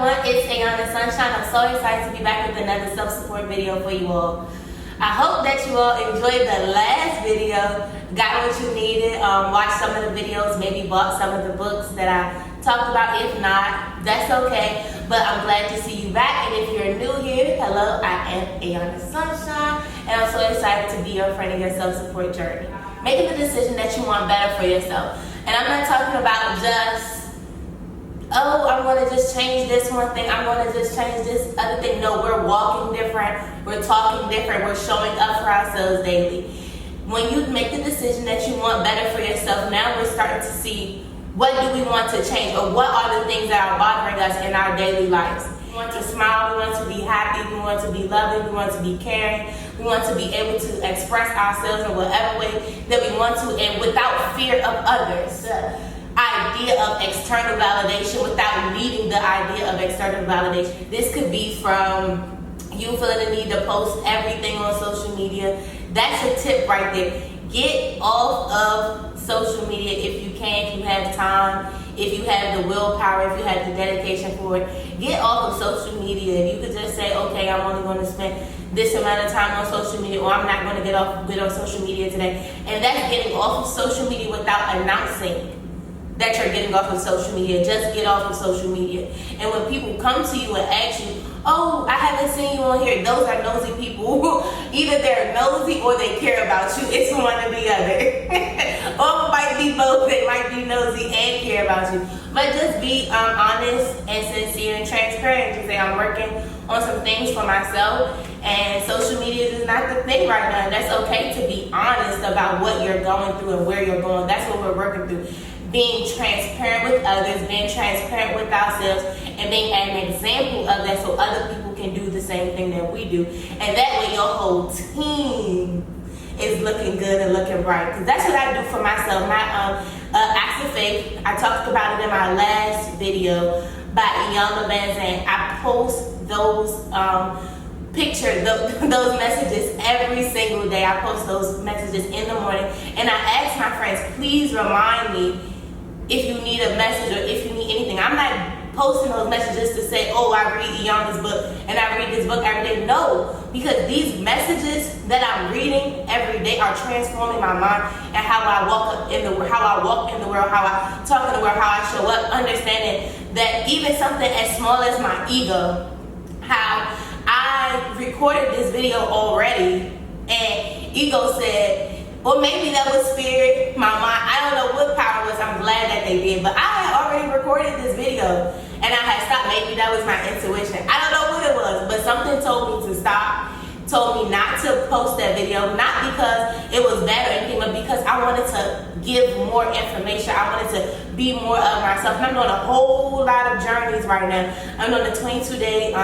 everyone, it's Iyanla Sunshine. I'm so excited to be back with another self-support video for you all. I hope that you all enjoyed the last video, got what you needed, watched some of the videos, maybe bought some of the books that I talked about. If not, that's okay, but I'm glad to see you back. And if you're new here, hello, I am Iyanla Sunshine, and I'm so excited to be your friend in your self-support journey. Making the decision that you want better for yourself. And I'm not talking about just, oh, I'm going to just change this one thing, I'm going to just change this other thing. No, we're walking different, we're talking different, we're showing up for ourselves daily. When you make the decision that you want better for yourself, now we're starting to see what do we want to change, or what are the things that are bothering us in our daily lives. We want to smile, we want to be happy, we want to be loving, we want to be caring, we want to be able to express ourselves in whatever way that we want to, and without fear of others. The idea of external validation, without needing the idea of external validation. This could be from you feeling the need to post everything on social media. That's a tip right there. Get off of social media if you can, if you have time, if you have the willpower, if you have the dedication for it. Get off of social media. If you could just say, okay, I'm only going to spend this amount of time on social media, or I'm not going to get on social media today. And that's getting off of social media without announcing that you're getting off of social media. Just get off of social media. And when people come to you and ask you, oh, I haven't seen you on here, those are nosy people. Either they're nosy or they care about you. It's one or the other. Or it might be both. They might be nosy and care about you. But just be honest and sincere and transparent. Just say, I'm working on some things for myself, and social media is not the thing right now. That's okay to be honest about what you're going through and where you're going. That's what we're working through. Being transparent with others, being transparent with ourselves, and being an example of that so other people can do the same thing that we do. And that way your whole team is looking good and looking bright. Because that's what I do for myself. My acts of faith, I talked about it in my last video by Iyanla Vanzant. I post those pictures, those messages every single day. I post those messages in the morning, and I ask my friends, please remind me if you need a message or if you need anything. I'm not posting those messages to say, oh, I read Iyanla's book and I read this book every day. No, because these messages that I'm reading every day are transforming my mind and how I walk in the world, how I walk in the world, how I talk in the world, how I show up, understanding that even something as small as my ego, how I recorded this video already and ego said, or maybe that was spirit, my mind, I don't know what power was. I'm glad that they did, but I had already recorded this video and I had stopped. Maybe that was my intuition. I don't know what it was, but something told me to stop, told me not to post that video, not because it was bad or anything, but because I wanted to give more information. I wanted to be more of myself. And I'm doing a whole lot of journeys right now. I'm doing the 22-day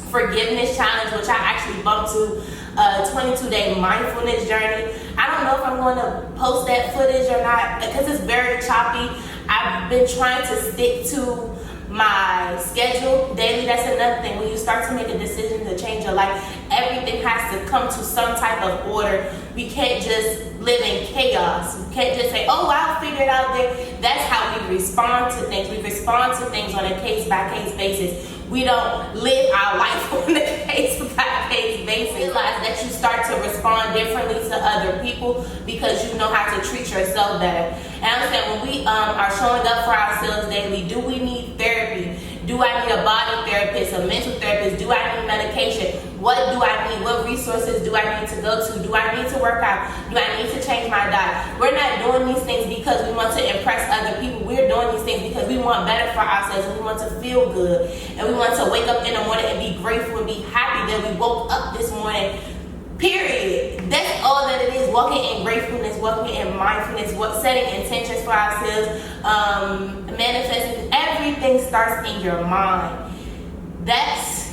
forgiveness challenge, which I actually bumped to a 22-day mindfulness journey. I don't know if I'm going to post that footage or not because it's very choppy. I've been trying to stick to my schedule daily. That's another thing. When you start to make a decision to change your life, everything has to come to some type of order. We can't just live in chaos. We can't just say, oh, I'll figure it out there. That's how we respond to things. We respond to things on a case-by-case basis. We don't live our life on a case-by-case basis. Realize that you start to respond differently to other people because you know how to treat yourself better. And I understand when we are showing up for ourselves daily, do we need therapy? Do I need a body therapist, a mental therapist? Do I need medication? What do I need? What resources do I need to go to? Do I need to work out? Do I need to change my diet? We're not doing these things because we want to impress other people. We're doing these things because we want better for ourselves and we want to feel good. And we want to wake up in the morning and be grateful and be happy that we woke up this morning. Period. That's all that it is. Walking in gratefulness, walking in mindfulness, setting intentions for ourselves, manifesting. Everything starts in your mind. That's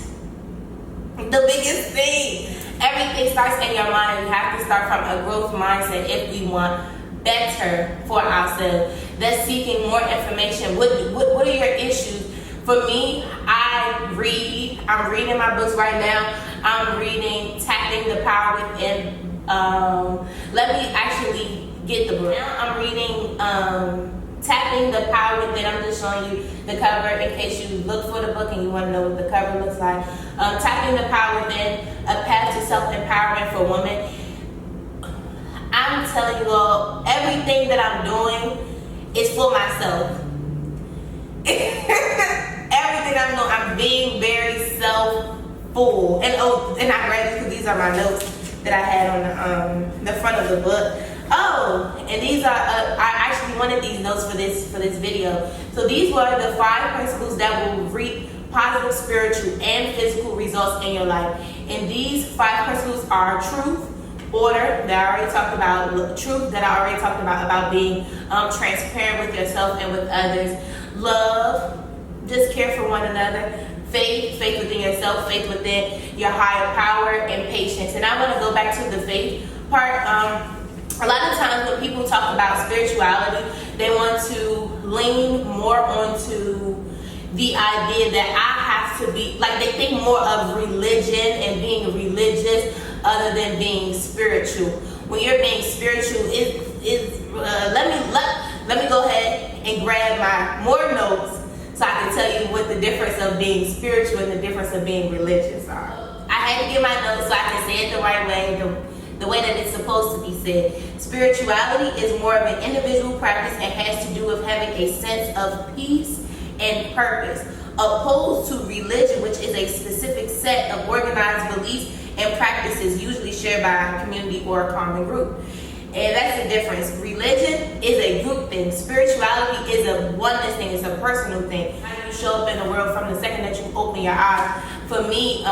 the biggest thing. Everything starts in your mind. You have to start from a growth mindset if we want better for ourselves. That's seeking more information. What are your issues? For me, I'm reading my books right now. I'm reading Tapping the Power Within. Let me actually get the book. Now I'm reading Tapping the Power Within. I'm just showing you the cover in case you look for the book and you want to know what the cover looks like. Tapping the Power Within, A Path to Self-Empowerment for Women. I'm telling you all, everything that I'm doing is for myself. Everything I'm doing, I'm being very self-full. And I read this because these are my notes that I had on the front of the book. Oh, and these are, I actually wanted these notes for this video. So these were the 5 principles that will reap positive spiritual and physical results in your life. And these 5 principles are truth, order, that I already talked about, truth that I already talked about being transparent with yourself and with others, love, just care for one another, faith within yourself, faith within your higher power, and patience. And I want to go back to the faith part. A lot of times when people talk about spirituality, they want to lean more onto the idea that I have to be, like they think more of religion and being religious other than being spiritual. When you're being spiritual, let me go ahead and grab my more notes so I can tell you what the difference of being spiritual and the difference of being religious are. I had to get my notes so I can say it the right way, the way that it's supposed to be said. Spirituality is more of an individual practice and has to do with having a sense of peace and purpose, opposed to religion, which is a specific set of organized beliefs and practices usually shared by a community or a common group. And that's the difference. Religion is a group thing. Spirituality is a oneness thing. It's a personal thing. How you show up in the world from the second that you open your eyes. For me,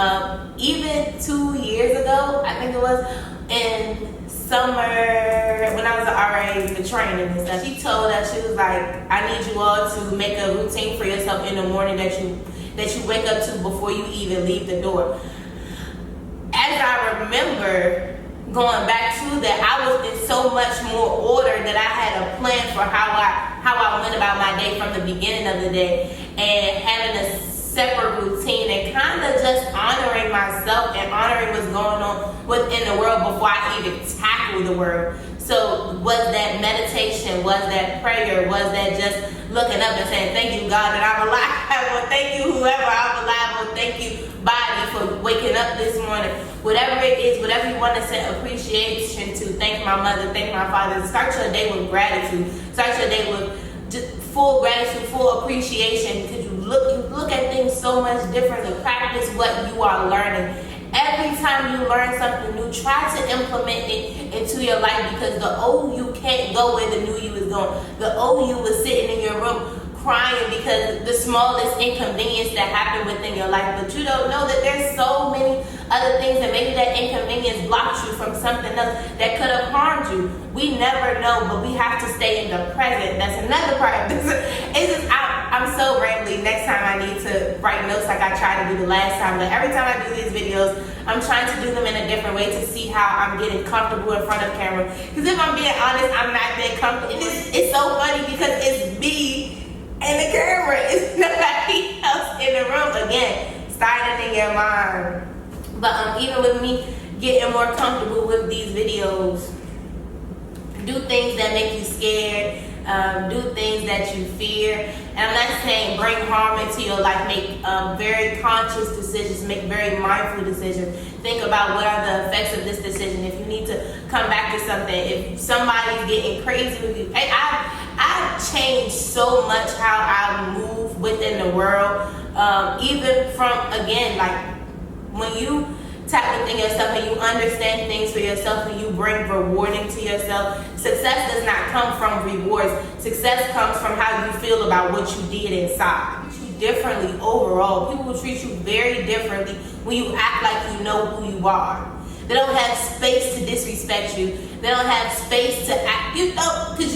even 2 years ago, I think it was, in summer, when I was an RA, the training and stuff, she told us, she was like, I need you all to make a routine for yourself in the morning that you wake up to before you even leave the door. As I remember going back to that, I was in so much more order that I had a plan for how I went about my day from the beginning of the day, and having a separate routine and kind of just honoring myself and honoring what's going on within the world before I even tackle the world. So was that meditation, was that prayer, was that just looking up and saying, thank you God that I'm alive, or thank you whoever I'm alive, or thank you body for waking up this morning. Whatever it is, whatever you want to send appreciation to, thank my mother, thank my father. Start your day with gratitude. Start your day with just full gratitude, full appreciation, because you look at things so much differently. Practice what you are learning. Every time you learn something new, try to implement it into your life, because the old you can't go where the new you is going. The old you was sitting in your room crying because the smallest inconvenience that happened within your life, but you don't know that there's so many other things, and maybe that inconvenience blocked you from something else that could have harmed you. We never know, but we have to stay in the present. That's another part. I'm so rambly. Next time I need to write notes like I tried to do the last time, but every time I do these videos, I'm trying to do them in a different way to see how I'm getting comfortable in front of camera. Because if I'm being honest, I'm not that comfortable. It's so funny because it's me and the camera. It's nobody else in the room. Again, starting in your mind. But even with me getting more comfortable with these videos, do things that make you scared, do things that you fear. And I'm not saying bring harm into your life. Make very conscious decisions, make very mindful decisions. Think about what are the effects of this decision. If you need to come back to something, if somebody's getting crazy with you. I've changed so much how I move within the world. Even from, again, like when you tap within yourself and you understand things for yourself and you bring rewarding to yourself, success does not come from rewards. Success comes from how you feel about what you did inside. You treat you differently overall. People will treat you very differently when you act like you know who you are. They don't have space to disrespect you. They don't have space to act, because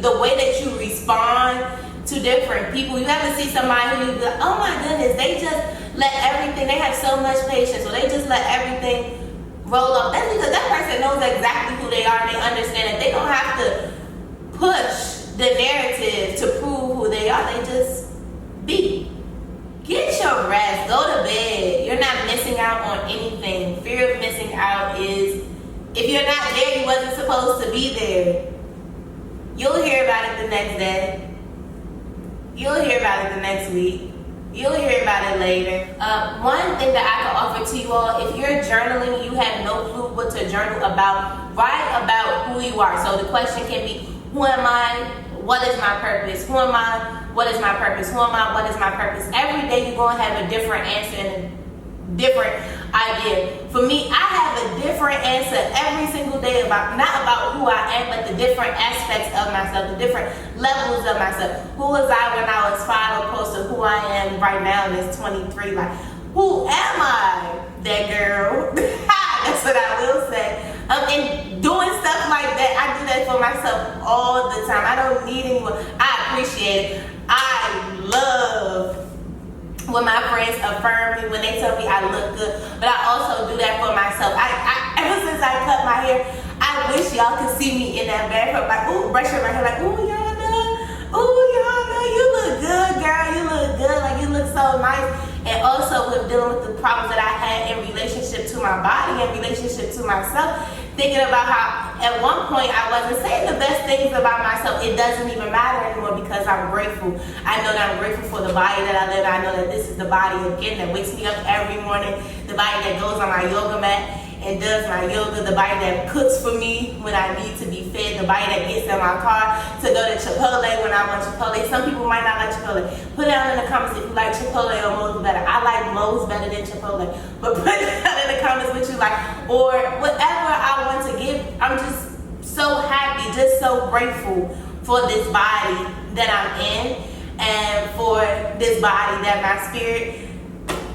the way that you respond to different people. You ever see somebody who you go, oh my goodness, they just let everything, they have so much patience, or they just let everything roll up. That's because that person knows exactly who they are, and they understand that they don't have to push the narrative to prove who they are. They just be. Get your rest, go to bed. You're not missing out on anything. Fear of missing out is, if you're not there, you wasn't supposed to be there. You'll hear about it the next day. You'll hear about it the next week. You'll hear about it later. One thing that I can offer to you all, if you're journaling, you have no clue what to journal about, write about who you are. So the question can be, who am I? What is my purpose? Who am I? What is my purpose? Who am I? What is my purpose? Every day you're going to have a different answer and a different idea. For me, I have a different answer every single day about, not about who I am, but the different aspects of myself, the different levels of myself. Who was I when I was 5 opposed to who I am right now that's 23? Like, who am I? That girl. That's what I will say. And doing stuff like that, I do that for myself all the time. I don't need anyone. I appreciate it. I love when my friends affirm me, when they tell me I look good, but I also do that for myself. Ever since I cut my hair, I wish y'all could see me in that bathroom, like, ooh, brushing my hair, like, ooh, Iyanla, you look good, girl, you look good, like, you look so nice. And also with dealing with the problems that I had in relationship to my body and relationship to myself, thinking about how at one point I wasn't saying the best things about myself. It doesn't even matter anymore because I'm grateful. I know that I'm grateful for the body that I live. I know that this is the body, again, that wakes me up every morning, the body that goes on my yoga mat and does my yoga, the body that cooks for me when I need to be fed, the body that gets in my car to go to Chipotle when I want Chipotle. Some people might not like Chipotle. Put it down in the comments if you like Chipotle or Moe's better. I like Moe's better than Chipotle. But put it down in the comments what you like. Or whatever I want to give. I'm just so happy, just so grateful for this body that I'm in and for this body that my spirit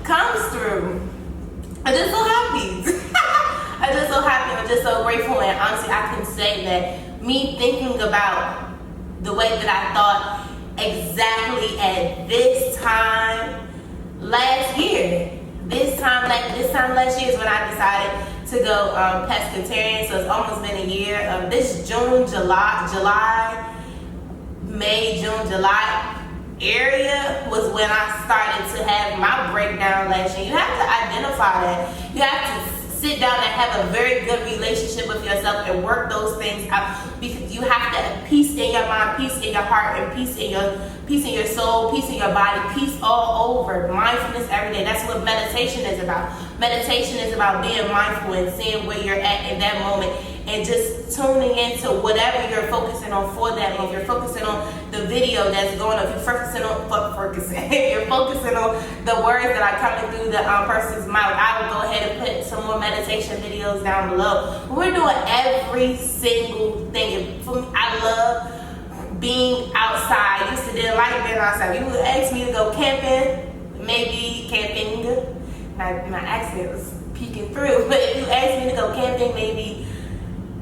comes through. I'm just so happy. I'm just so happy. I'm just so grateful. And honestly, I can say that me thinking about the way that I thought exactly at this time last year. This time last year is when I decided to go pescatarian. So it's almost been a year. This June, July, May, June, July area was when I started to have my breakdown last year. You have to identify that. You have to sit down and have a very good relationship with yourself and work those things out, because you have to have peace in your mind, peace in your heart, and peace in your soul, peace in your body, peace all over. Mindfulness every day. That's what meditation is about. Meditation is about being mindful and seeing where you're at in that moment and just tuning into whatever you're focusing on for that. If you're focusing on the video that's going on, if you're focusing on the words that are coming through the person's mouth, I will go ahead and put some more meditation videos down below. We're doing every single thing. For me, I love being outside. I used to didn't like being outside. You would ask me to go camping, maybe camping. My accent was peeking through, but if you ask me to go camping, maybe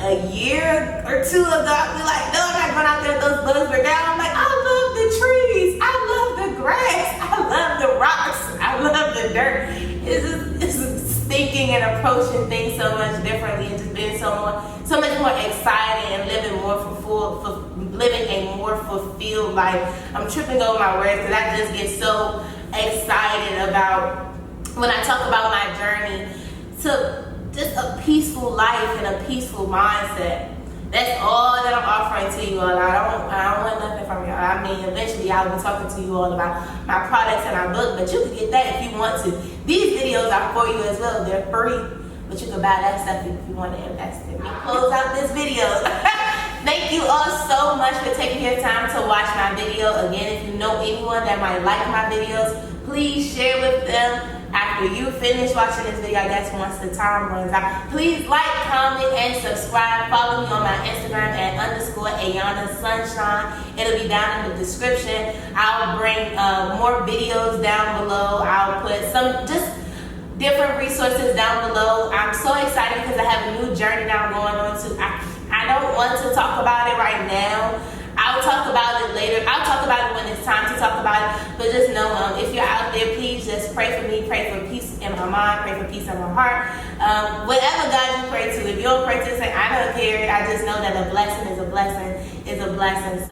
a year or two ago, I'd be like, no, I'm not going out there. Those bugs are down. I'm like, I love the trees. I love the grass. I love the rocks. I love the dirt. It's just thinking and approaching things so much differently and just being so much more excited and living living a more fulfilled life. I'm tripping over my words because I just get so excited about when I talk about my journey to just a peaceful life and a peaceful mindset. That's all that I'm offering to you all. I don't want nothing from y'all. I mean, eventually I'll be talking to you all about my products and my book, but you can get that if you want to. These videos are for you as well. They're free, but you can buy that stuff if you want to invest in me. Close out this video. Thank you all so much for taking your time to watch my video. Again, if you know anyone that might like my videos, please share with them. After you finish watching this video, I guess once the time runs out, please like, comment, and subscribe. Follow me on my Instagram at _Iyanla Sunshine. It'll be down in the description. I'll bring more videos down below. I'll put some just different resources down below. I'm so excited because I have a new journey that I'm going on to. I don't want to talk about it right now. I'll talk about it later. I'll talk about it when it's time to talk about it. But just know, if you're out there, please just pray for me. Pray for peace in my mind. Pray for peace in my heart. Whatever God you pray to. If you don't pray to, say, I don't care. I just know that a blessing is a blessing is a blessing.